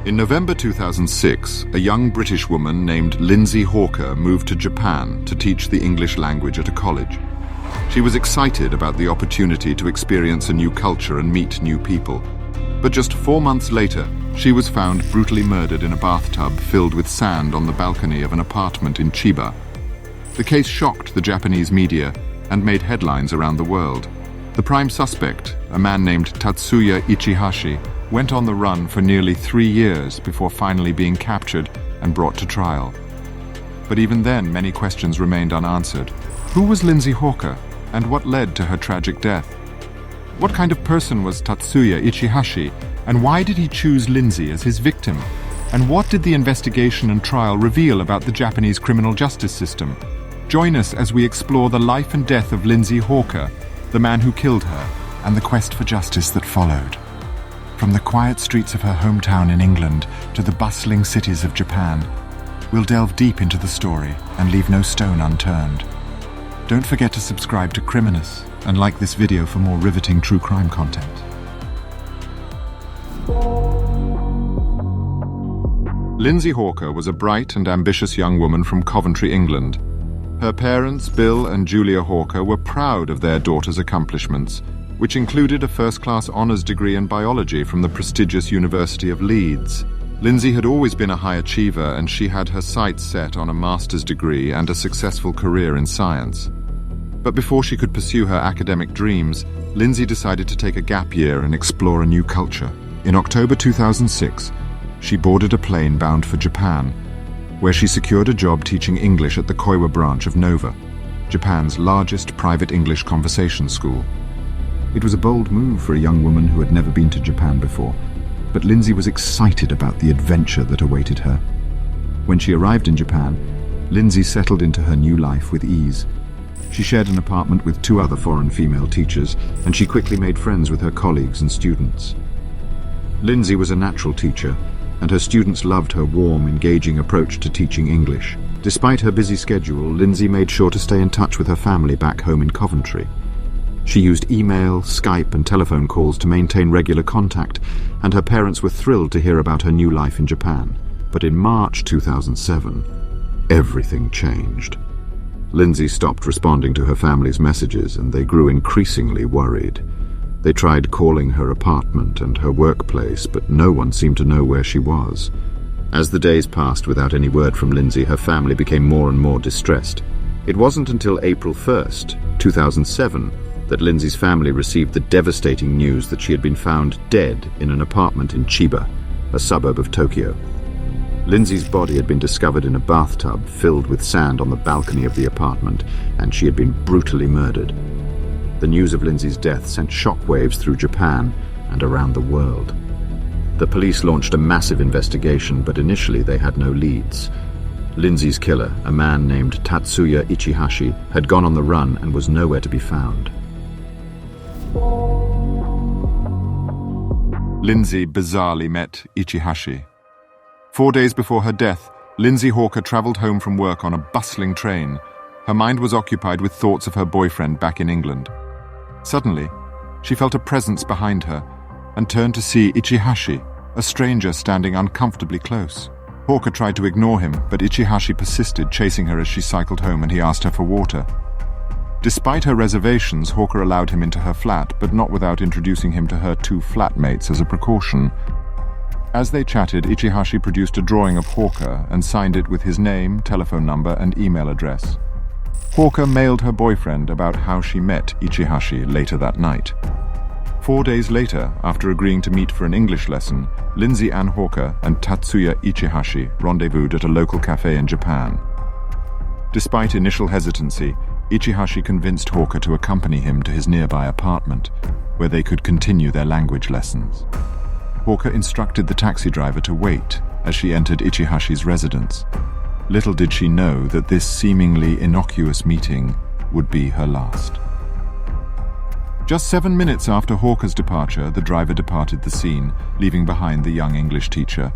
In November 2006, a young British woman named Lindsay Hawker moved to Japan to teach the English language at a college. She was excited about the opportunity to experience a new culture and meet new people. But just 4 months later, she was found brutally murdered in a bathtub filled with sand on the balcony of an apartment in Chiba. The case shocked the Japanese media and made headlines around the world. The prime suspect, a man named Tatsuya Ichihashi, went on the run for nearly 3 years before finally being captured and brought to trial. But even then, many questions remained unanswered. Who was Lindsay Hawker, and what led to her tragic death? What kind of person was Tatsuya Ichihashi, and why did he choose Lindsay as his victim? And what did the investigation and trial reveal about the Japanese criminal justice system? Join us as we explore the life and death of Lindsay Hawker, the man who killed her, and the quest for justice that followed. From the quiet streets of her hometown in England to the bustling cities of Japan, we'll delve deep into the story and leave no stone unturned. Don't forget to subscribe to Criminous and like this video for more riveting true crime content. Lindsay Hawker was a bright and ambitious young woman from Coventry, England. Her parents, Bill and Julia Hawker, were proud of their daughter's accomplishments, which included a first-class honours degree in biology from the prestigious University of Leeds. Lindsay had always been a high achiever, and she had her sights set on a master's degree and a successful career in science. But before she could pursue her academic dreams, Lindsay decided to take a gap year and explore a new culture. In October 2006, she boarded a plane bound for Japan, where she secured a job teaching English at the Koiwa branch of Nova, Japan's largest private English conversation school. It was a bold move for a young woman who had never been to Japan before, but Lindsay was excited about the adventure that awaited her. When she arrived in Japan, Lindsay settled into her new life with ease. She shared an apartment with 2 other foreign female teachers, and she quickly made friends with her colleagues and students. Lindsay was a natural teacher, and her students loved her warm, engaging approach to teaching English. Despite her busy schedule, Lindsay made sure to stay in touch with her family back home in Coventry. She used email, Skype and telephone calls to maintain regular contact, and her parents were thrilled to hear about her new life in Japan. But in March 2007, everything changed. Lindsay stopped responding to her family's messages, and they grew increasingly worried. They tried calling her apartment and her workplace, but no one seemed to know where she was. As the days passed without any word from Lindsay, her family became more and more distressed. It wasn't until April 1st, 2007, that Lindsay's family received the devastating news that she had been found dead in an apartment in Chiba, a suburb of Tokyo. Lindsay's body had been discovered in a bathtub filled with sand on the balcony of the apartment, and she had been brutally murdered. The news of Lindsay's death sent shockwaves through Japan and around the world. The police launched a massive investigation, but initially they had no leads. Lindsay's killer, a man named Tatsuya Ichihashi, had gone on the run and was nowhere to be found. Lindsay bizarrely met Ichihashi. 4 days before her death, Lindsay Hawker travelled home from work on a bustling train. Her mind was occupied with thoughts of her boyfriend back in England. Suddenly, she felt a presence behind her and turned to see Ichihashi, a stranger standing uncomfortably close. Hawker tried to ignore him, but Ichihashi persisted, chasing her as she cycled home, and he asked her for water. Despite her reservations, Hawker allowed him into her flat, but not without introducing him to her 2 flatmates as a precaution. As they chatted, Ichihashi produced a drawing of Hawker and signed it with his name, telephone number, and email address. Hawker mailed her boyfriend about how she met Ichihashi later that night. 4 days later, after agreeing to meet for an English lesson, Lindsay Ann Hawker and Tatsuya Ichihashi rendezvoused at a local cafe in Japan. Despite initial hesitancy, Ichihashi convinced Hawker to accompany him to his nearby apartment, where they could continue their language lessons. Hawker instructed the taxi driver to wait as she entered Ichihashi's residence. Little did she know that this seemingly innocuous meeting would be her last. Just 7 minutes after Hawker's departure, the driver departed the scene, leaving behind the young English teacher.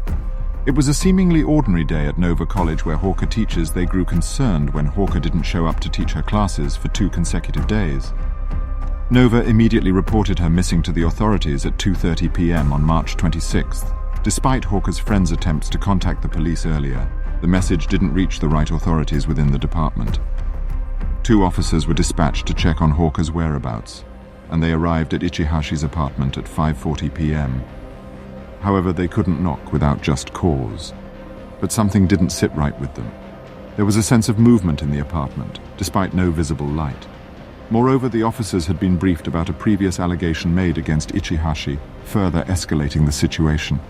It was a seemingly ordinary day at Nova College where Hawker teaches. They grew concerned when Hawker didn't show up to teach her classes for 2 consecutive days. Nova immediately reported her missing to the authorities at 2:30 p.m. on March 26th. Despite Hawker's friend's attempts to contact the police earlier, the message didn't reach the right authorities within the department. 2 officers were dispatched to check on Hawker's whereabouts, and they arrived at Ichihashi's apartment at 5:40 p.m. However, they couldn't knock without just cause. But something didn't sit right with them. There was a sense of movement in the apartment, despite no visible light. Moreover, the officers had been briefed about a previous allegation made against Ichihashi, further escalating the situation.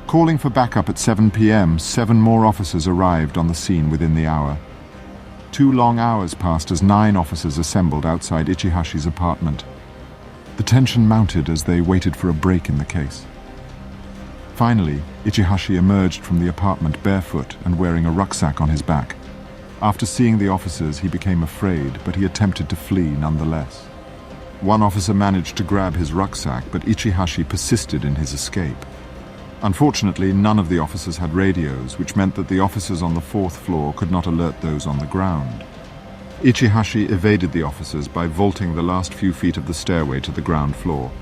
Calling for backup at 7 p.m., 7 more officers arrived on the scene within the hour. 2 long hours passed as 9 officers assembled outside Ichihashi's apartment. The tension mounted as they waited for a break in the case. Finally, Ichihashi emerged from the apartment barefoot and wearing a rucksack on his back. After seeing the officers, he became afraid, but he attempted to flee nonetheless. One officer managed to grab his rucksack, but Ichihashi persisted in his escape. Unfortunately, none of the officers had radios, which meant that the officers on the 4th floor could not alert those on the ground. Ichihashi evaded the officers by vaulting the last few feet of the stairway to the ground floor.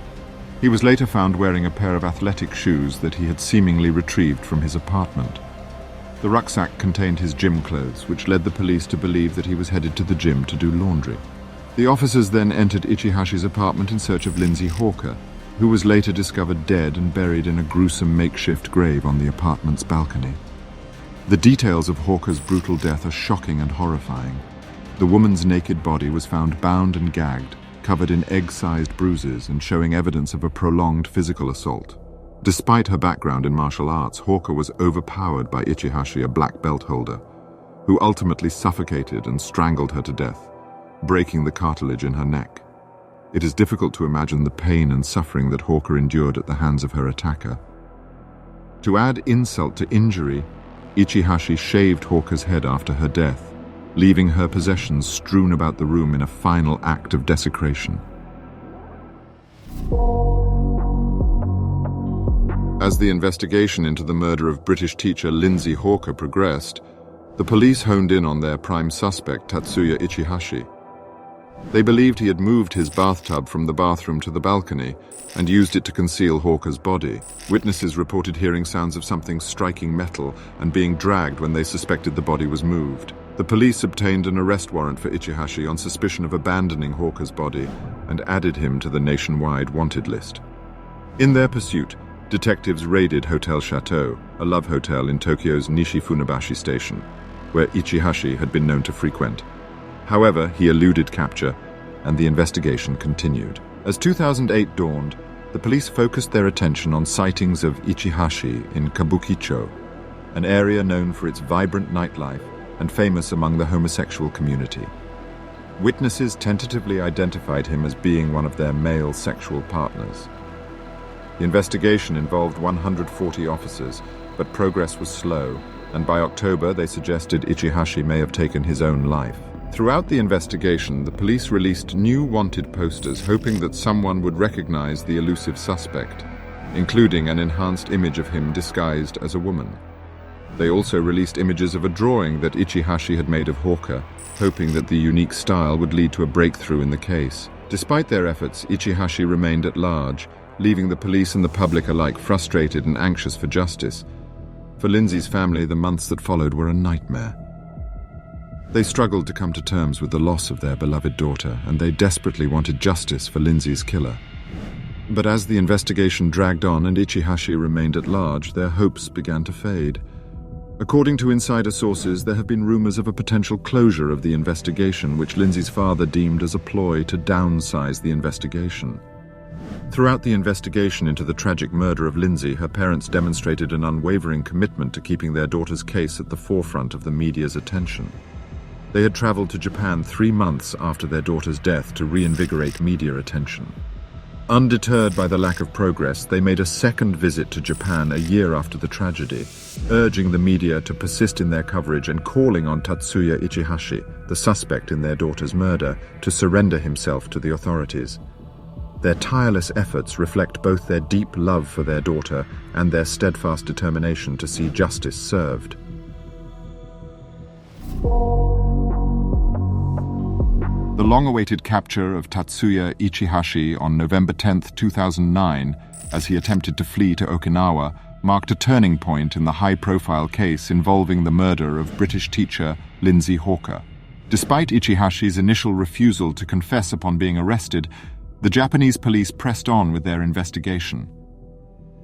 He was later found wearing a pair of athletic shoes that he had seemingly retrieved from his apartment. The rucksack contained his gym clothes, which led the police to believe that he was headed to the gym to do laundry. The officers then entered Ichihashi's apartment in search of Lindsay Hawker, who was later discovered dead and buried in a gruesome makeshift grave on the apartment's balcony. The details of Hawker's brutal death are shocking and horrifying. The woman's naked body was found bound and gagged, covered in egg-sized bruises and showing evidence of a prolonged physical assault. Despite her background in martial arts, Hawker was overpowered by Ichihashi, a black belt holder, who ultimately suffocated and strangled her to death, breaking the cartilage in her neck. It is difficult to imagine the pain and suffering that Hawker endured at the hands of her attacker. To add insult to injury, Ichihashi shaved Hawker's head after her death, leaving her possessions strewn about the room in a final act of desecration. As the investigation into the murder of British teacher Lindsay Hawker progressed, the police honed in on their prime suspect, Tatsuya Ichihashi. They believed he had moved his bathtub from the bathroom to the balcony and used it to conceal Hawker's body. Witnesses reported hearing sounds of something striking metal and being dragged when they suspected the body was moved. The police obtained an arrest warrant for Ichihashi on suspicion of abandoning Hawker's body and added him to the nationwide wanted list. In their pursuit, detectives raided Hotel Chateau, a love hotel in Tokyo's Nishi-Funabashi station, where Ichihashi had been known to frequent. However, he eluded capture, and the investigation continued. As 2008 dawned, the police focused their attention on sightings of Ichihashi in Kabukicho, an area known for its vibrant nightlife and famous among the homosexual community. Witnesses tentatively identified him as being one of their male sexual partners. The investigation involved 140 officers, but progress was slow, and by October they suggested Ichihashi may have taken his own life. Throughout the investigation, the police released new wanted posters hoping that someone would recognize the elusive suspect, including an enhanced image of him disguised as a woman. They also released images of a drawing that Ichihashi had made of Hawker, hoping that the unique style would lead to a breakthrough in the case. Despite their efforts, Ichihashi remained at large, leaving the police and the public alike frustrated and anxious for justice. For Lindsay's family, the months that followed were a nightmare. They struggled to come to terms with the loss of their beloved daughter, and they desperately wanted justice for Lindsay's killer. But as the investigation dragged on and Ichihashi remained at large, their hopes began to fade. According to insider sources, there have been rumors of a potential closure of the investigation, which Lindsay's father deemed as a ploy to downsize the investigation. Throughout the investigation into the tragic murder of Lindsay, her parents demonstrated an unwavering commitment to keeping their daughter's case at the forefront of the media's attention. They had traveled to Japan 3 months after their daughter's death to reinvigorate media attention. Undeterred by the lack of progress, they made a second visit to Japan a year after the tragedy, urging the media to persist in their coverage and calling on Tatsuya Ichihashi, the suspect in their daughter's murder, to surrender himself to the authorities. Their tireless efforts reflect both their deep love for their daughter and their steadfast determination to see justice served. The long-awaited capture of Tatsuya Ichihashi on November 10, 2009, as he attempted to flee to Okinawa, marked a turning point in the high-profile case involving the murder of British teacher Lindsay Hawker. Despite Ichihashi's initial refusal to confess upon being arrested, the Japanese police pressed on with their investigation.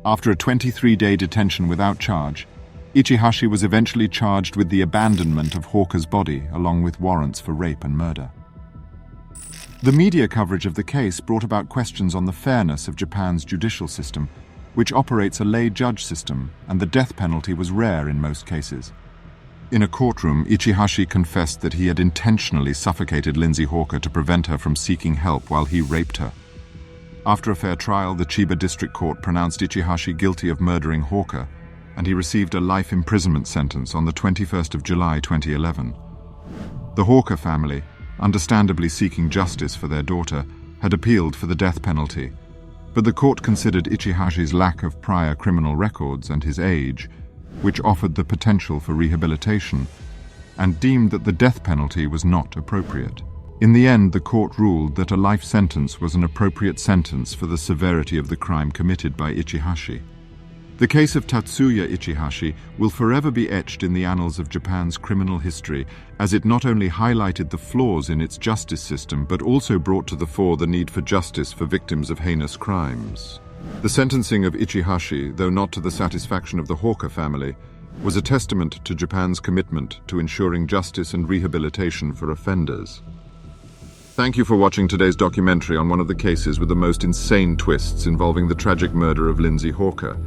After a 23-day detention without charge, Ichihashi was eventually charged with the abandonment of Hawker's body, along with warrants for rape and murder. The media coverage of the case brought about questions on the fairness of Japan's judicial system, which operates a lay judge system, and the death penalty was rare in most cases. In a courtroom, Ichihashi confessed that he had intentionally suffocated Lindsay Hawker to prevent her from seeking help while he raped her. After a fair trial, the Chiba District Court pronounced Ichihashi guilty of murdering Hawker, and he received a life imprisonment sentence on the 21st of July 2011. The Hawker family, understandably seeking justice for their daughter, had appealed for the death penalty, but the court considered Ichihashi's lack of prior criminal records and his age, which offered the potential for rehabilitation, and deemed that the death penalty was not appropriate. In the end, the court ruled that a life sentence was an appropriate sentence for the severity of the crime committed by Ichihashi. The case of Tatsuya Ichihashi will forever be etched in the annals of Japan's criminal history, as it not only highlighted the flaws in its justice system, but also brought to the fore the need for justice for victims of heinous crimes. The sentencing of Ichihashi, though not to the satisfaction of the Hawker family, was a testament to Japan's commitment to ensuring justice and rehabilitation for offenders. Thank you for watching today's documentary on one of the cases with the most insane twists involving the tragic murder of Lindsay Hawker.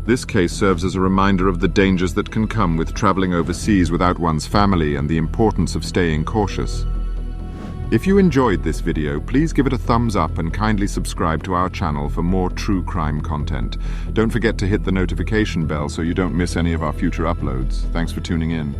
This case serves as a reminder of the dangers that can come with traveling overseas without one's family and the importance of staying cautious. If you enjoyed this video, please give it a thumbs up and kindly subscribe to our channel for more true crime content. Don't forget to hit the notification bell so you don't miss any of our future uploads. Thanks for tuning in.